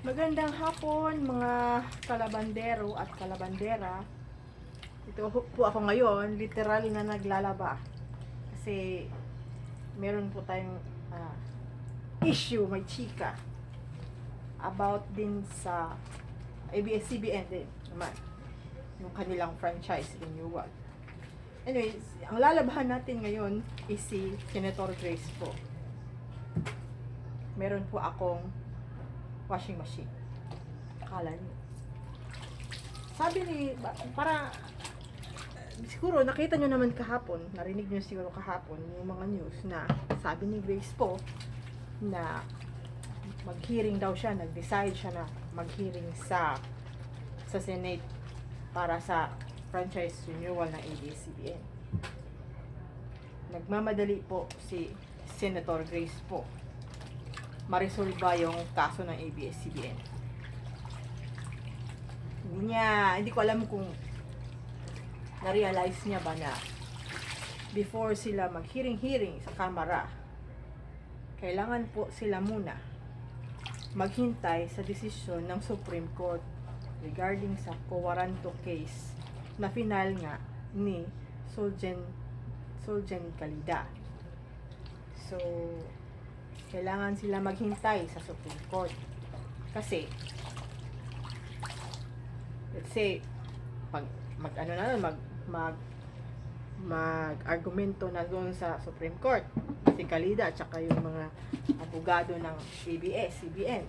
Magandang hapon mga kalabandero at kalabandera. Ito po ako ngayon, literal na naglalaba. Kasi meron po tayong issue, may chika. About din sa ABS-CBN din naman. Yung kanilang franchise renewal. Anyways, ang lalabahan natin ngayon is si Senator Grace po. Meron po akong washing machine. Akala niyo. Sabi ni, siguro nakita nyo naman kahapon, narinig nyo siguro kahapon yung mga news na sabi ni Grace po na mag-hearing daw siya, nag-decide siya na mag-hearing sa Senate para sa franchise renewal ng ABS-CBN. Nagmamadali po si Senator Grace po marisolba yung kaso ng ABS-CBN. Hindi ko alam kung na-realize niya ba na before sila mag-hearing sa Kamara, kailangan po sila muna maghintay sa desisyon ng Supreme Court regarding sa Cowaranto case na final nga ni Solgen Calida. So, kailangan sila maghintay sa Supreme Court. Kasi, let's say, mag-argumento na doon sa Supreme Court, si Calida at saka yung mga abogado ng ABS-CBN.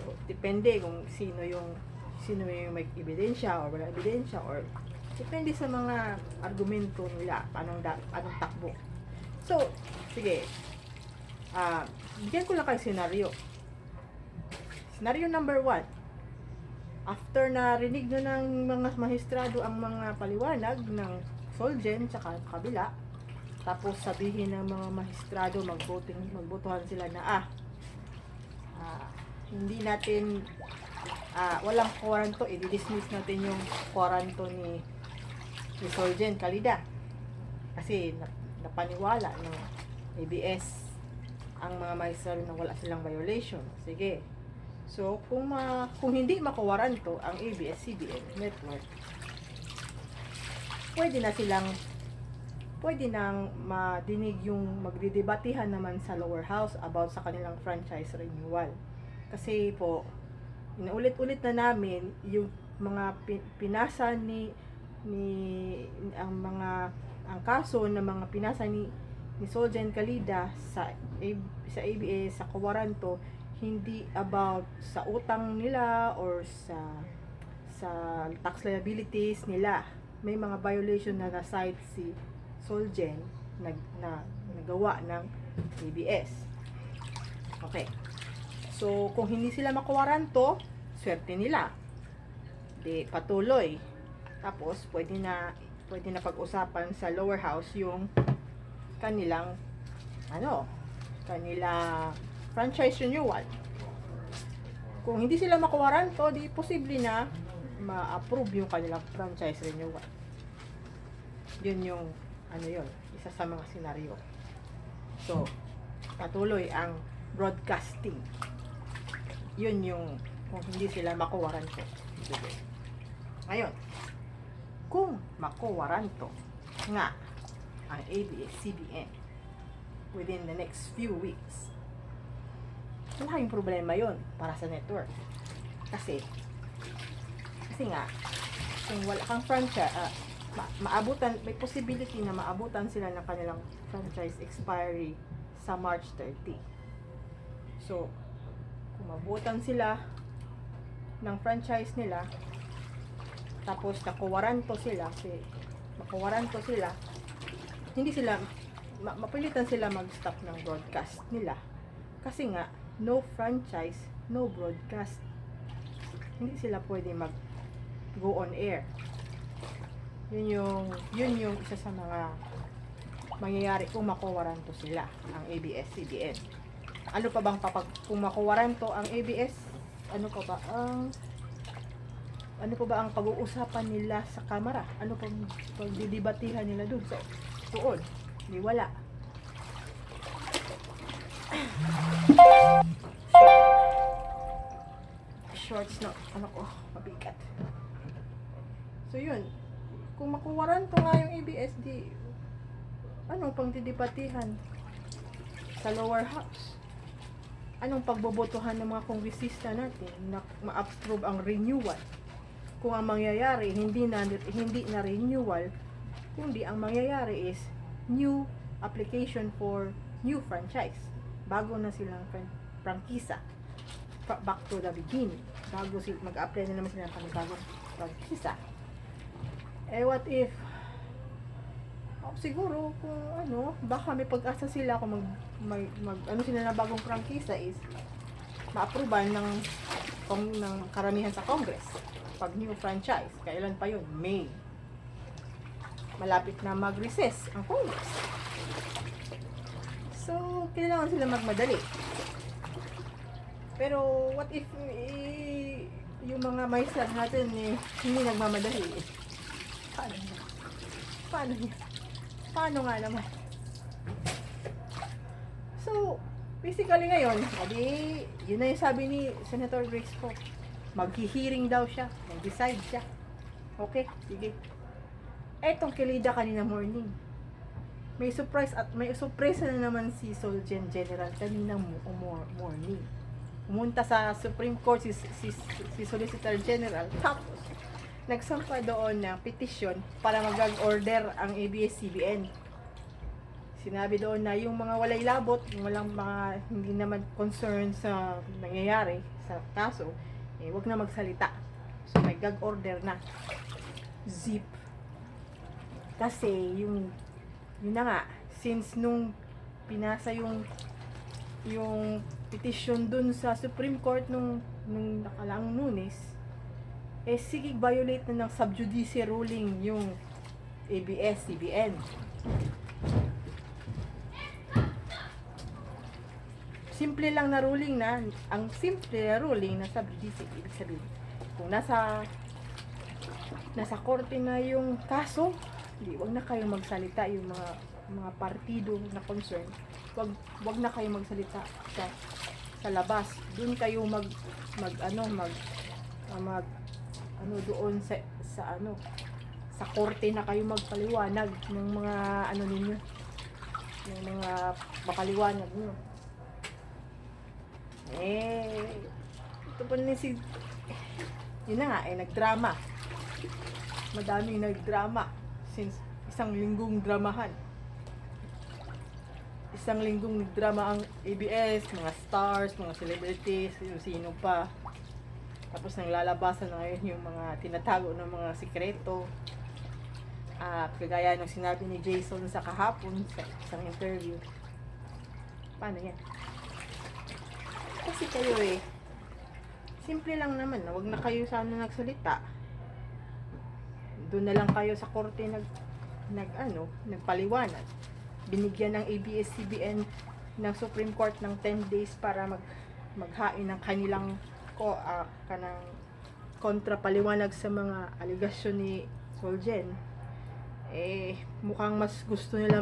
So, depende kung sino yung may ebidensya o wala ebidensya, or depende sa mga argumento nila, anong takbo. So, sige, bigyan ko lang kayo senaryo. Senaryo number 1. After na rinig na ng mga maestrado ang mga paliwanag ng Solgen tsaka kabila, tapos sabihin ng mga maestrado, magbotohan sila na hindi natin walang Cowaranto, i-dismiss natin yung Cowaranto ni Solgen Calida kasi napaniwala ng ABS ang mga maestrado na wala silang violation. Sige. So, kung hindi makuwaranto ang ABS-CBN network, pwede nang madinig yung magdidebatihan naman sa lower house about sa kanilang franchise renewal. Kasi po, inuulit-ulit na namin yung mga pinasa ang kaso ng mga pinasa ni Solgen Calida sa ABS, sa Cowaranto, hindi about sa utang nila or sa tax liabilities nila. May mga violation na na-cite si Solgen na nagawa ng ABS. Okay. So, kung hindi sila makuwaranto, swerte nila. Di patuloy. Tapos, pwede na pag-usapan sa lower house yung kanilang franchise renewal. Kung hindi sila makuwaranto, di posible na ma-approve yung kanilang franchise renewal. Yun yung isa sa mga senaryo. So, patuloy ang broadcasting. Yun yung kung hindi sila makuwaranto. Ngayon, kung makuwaranto nga ang ABS-CBN within the next few weeks, malaking problema yon para sa network. Kasi nga, kung wala kang franchise, may possibility na maabutan sila ng kanilang franchise expiry sa March 30. So, kung maabutan sila ng franchise nila, tapos makuwaranto sila, hindi sila mapilitan sila mag-stop ng broadcast nila. Kasi nga, no franchise, no broadcast. Hindi sila pwede go on air. Yun yung isa sa mga mangyayari kung makuwaranto sila ang ABS-CBN. Ano pa bang kung makuwaranto ang ABS? Ano pa ba ang pag-uusapan nila sa Kamara? Ano pa pagdidebatihan nila doon? Di wala. shorts na, ano ko, mabigat. So, yun. Kung makuwaran to nga yung ABS-D, anong pang didibatihan sa lower house? Anong pagbobotohan ng mga kongresista natin na ma-approve ang renewal? Kung ang mangyayari, hindi na renewal, kundi ang mangyayari is new application for new franchise. Bago na silang prangkisa. Back to the beginning. Bago mag-apply na naman sila ng panibagong prangkisa. Eh, what if siguro kung ano, baka may pag-asa sila kung ano sila na bagong prangkisa is ma-approvean ng karamihan sa Congress. Pag new franchise, kailan pa yun? May. Malapit na mag-recess ang Congress. So, kailangan sila magmadali. Pero, what if yung mga maestra natin hindi nagmamadali? Paano niya? Paano niya? Paano nga naman? So, basically ngayon, yun na yung sabi ni Senator Grace Poe. Maghihiring daw siya. Mag-decide siya. Okay, sige. Etong kilida kanina morning. May surprise na naman si Solgen General kanina morning. Pumunta sa Supreme Court si Solicitor General. Tapos, nagsampa doon ng petisyon para mag-order ang ABS-CBN. Sinabi doon na yung mga walay labot, yung walang mga hindi naman concern sa nangyayari sa kaso, wag na magsalita. So, may gag order na. Zip. Kasi, yun na nga, since nung pinasa yung petition dun sa Supreme Court nung nakalaang Lunes, sige, violate na ng sub judice ruling yung ABS-CBN. Simple lang na ruling na, ang simple na ruling na sub judice, ibig sabihin, kung nasa korte na yung kaso, wag na kayo magsalita yung mga partido na concern. Wag na kayo magsalita sa labas. Doon kayo doon sa korte na kayo magpaliwanag ng mga ninyo, yung mga mapaliwanag nyo. Ito pa rin yun na nga, nagdrama. Madaming nagdrama since isang linggong dramahan. Isang linggong nagdrama ang ABS, mga stars, mga celebrities, sino pa. Tapos nang lalabasan na ngayon yung mga tinatago ng mga sikreto. Kagaya ng sinabi ni Jason sa kahapon sa isang interview. Paano yan? Kasi kayo simple lang naman, wag na kayo sana nagsalita. Doon na lang kayo sa korte nagpaliwanag. Binigyan ng ABS-CBN ng Supreme Court ng 10 days para maghain ng kanilang kanang kontrapaliwanag sa mga aligasyon ni Solgen. Mukhang mas gusto nila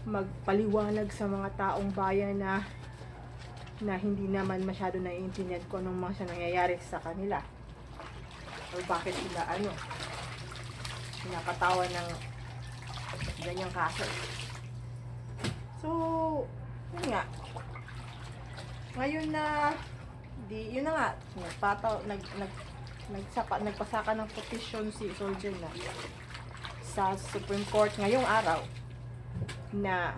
magpaliwanag sa mga taong bayan na hindi naman masyado naiintindihan kung anong mga nangyayari sa kanila. O bakit sila pinapatawa ng ganyang kaso. So, yun nga. Ngayon yun na nga, nagpasaka ng petition si Solgen na sa Supreme Court ngayong araw na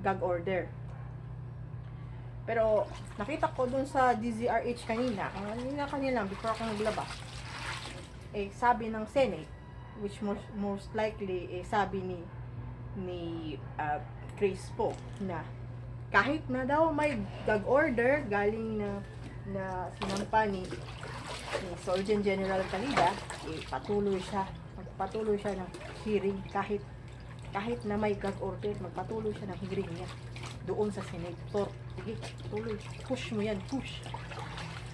gag order. Pero nakita ko dun sa DZRH kanina before ako naglabas, sabi ng Senate, which most likely sabi ni Grace Poe na kahit na daw may gag order galing na sinampa ni Solgen General Calida, magpatuloy siya ng hearing kahit na may gag order, magpatuloy siya ng hearing niya doon sa Senator. Sige, tuloy. Push mo yan, push.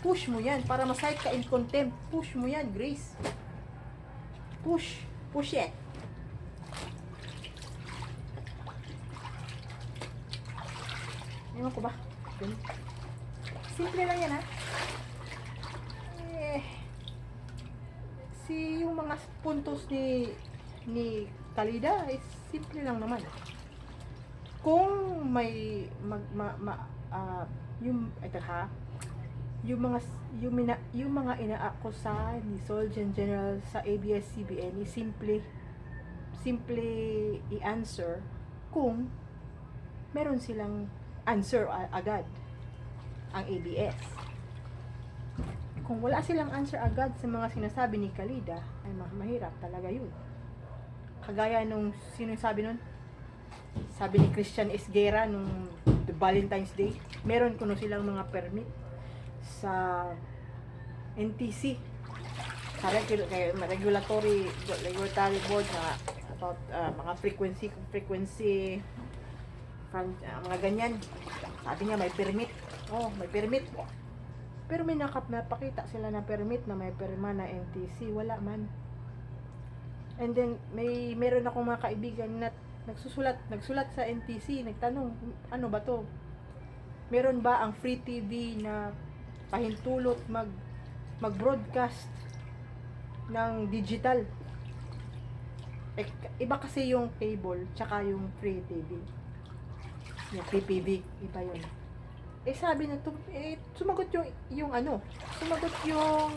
Push mo yan para masahit ka in contempt. Push mo yan, Grace. Push. Push it. Ewan ko ba? Simple lang yan, ha? yung mga puntos ni Kalida is simple lang naman. Kung may yung mga inaakusa ni Solgen General sa ABS-CBN is simple i-answer kung meron silang answer agad ang ABS. Kung wala silang answer agad sa mga sinasabi ni Kalida, ay mahirap talaga yun. Kagaya nung sino sabi nun? Sabi ni Christian Esguera nung the Valentine's Day, meron kuno silang mga permit sa NTC, sa regulatory board na about mga frequency mga ganyan. Sabi niya may permit. May permit. Pero may napakita sila na permit na may perma na NTC, wala man. And then meron akong mga kaibigan na nagsulat sa NTC, nagtanong, ano ba to? Meron ba ang free TV na pahintulot mag-broadcast ng digital? Iba kasi yung cable tsaka yung free TV. Yung PPV, iba yun. Sabi na to, sumagot yung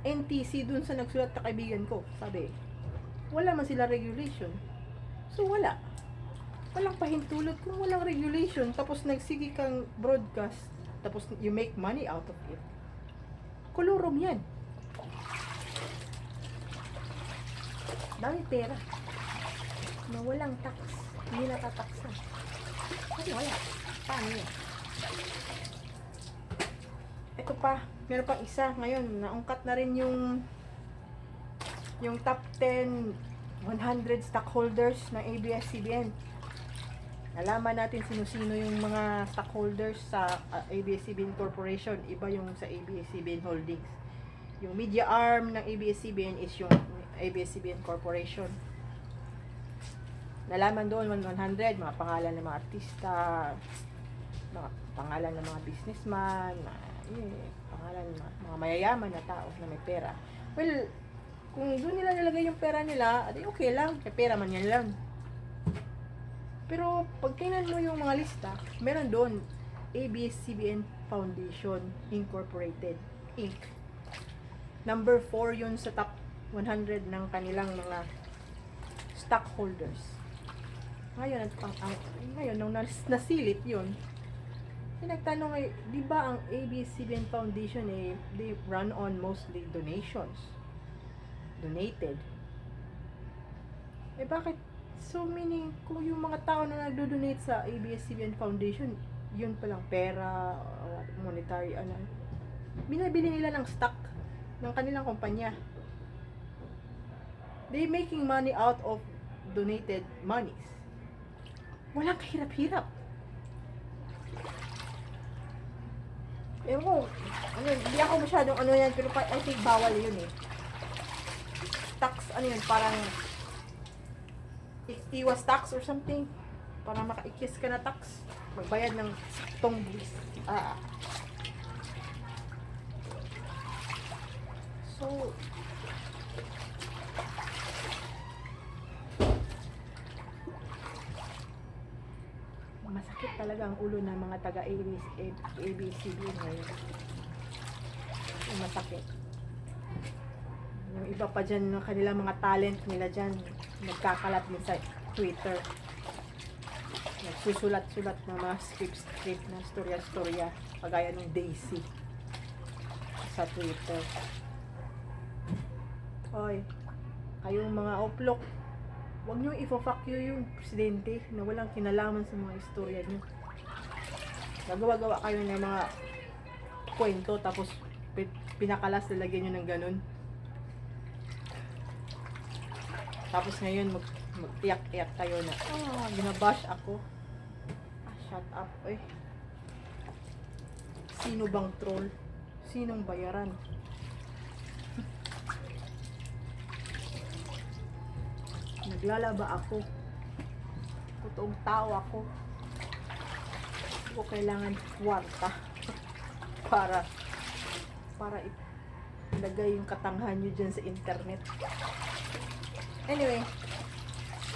NTC dun sa nagsulat na kaibigan ko. Sabi, wala man sila regulation. So wala. Walang pahintulot kung walang regulation. Tapos nagsige kang broadcast. Tapos you make money out of it. Kulurom yan. Dami pera. Na walang tax. Hindi natataksa. Ano wala? Paano yan? Ito pa. Meron pang isa. Ngayon, naungkat na rin yung top 10 100 stockholders ng ABS-CBN. Nalaman natin sino-sino yung mga stockholders sa ABS-CBN Corporation. Iba yung sa ABS-CBN Holdings. Yung media arm ng ABS-CBN is yung ABS-CBN Corporation. Nalaman doon 100, mga pangalan ng mga artista, mga pangalan ng mga businessman, pangalan ng mga mayayaman na tao na may pera. Well, kung doon nila nilagay yung pera nila, adi okay lang, may pera man yan lang. Pero pag tingnan mo yung mga lista, meron doon ABS-CBN Foundation Incorporated, Inc. Number 4 yun sa top 100 ng kanilang mga stockholders. Ngayon, nung nasilip yun, nagtanong ay, di ba ang ABS-CBN Foundation they run on mostly donations. Donated. Bakit? So, meaning, kung yung mga tao na nagdo-donate sa ABS-CBN Foundation, yun palang pera, monetary, binibili nila ng stock ng kanilang kumpanya. They making money out of donated monies. Walang kahirap-hirap. Ewan ko, hindi ako masyadong yan, pero I think bawal yun eh. Tax, parang iwas tax or something. Para makaikis ka na tax. Magbayad ng saktong buwis. So, masakit talaga ang ulo ng mga taga-ABS-CBN ngayon. Masakit. Yung iba pa dyan, ng kanilang mga talent nila dyan, nagkakalat din sa Twitter. Nagsusulat-sulat ng mga script na storya-storya, kagaya ng Daisy sa Twitter. Hoy, kayong mga oplok, huwag nyo i-fuck you yung presidente na walang kinalaman sa mga istorya nyo. Gagawa-gawa kayo ng mga kwento, tapos pinakalas nilagyan nyo ng ganun. Tapos ngayon mag-iyak-iyak kayo na, ginabash ako. Shut up, eh. Sino bang troll? Sinong bayaran? Naglalaba ako. Totoong tao ako. Hindi ko kailangan kwarta para para ilagay yung katanghan nyo dyan sa internet. Anyway,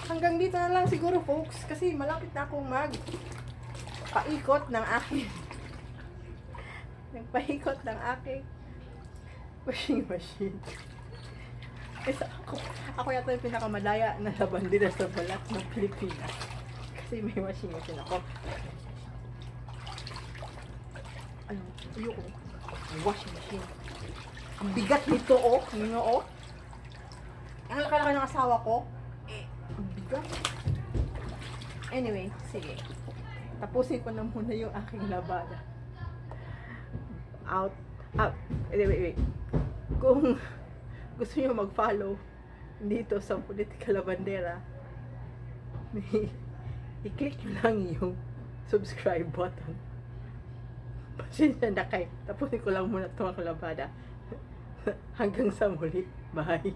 hanggang dito na lang siguro folks, kasi malapit na akong paikot ng aking nagpaikot ng aking washing machine. Kasi ako yata yung pinakamalaya na labandera sa balat ng Pilipinas. Kasi may washing machine ako. Ayoko. Washing machine. Ang bigat nito, oh. Ano, oh. Ang laki-laki ng asawa ko. Ang bigat. Anyway, sige. Tapusin ko na muna yung aking labada. Out. Wait. Kung gusto niyo mag-follow dito sa Political Labandera, i-click nyo lang yung subscribe button. Pasensya na kayo. Tapusin ko lang muna itong labada. Hanggang sa muli. Bye.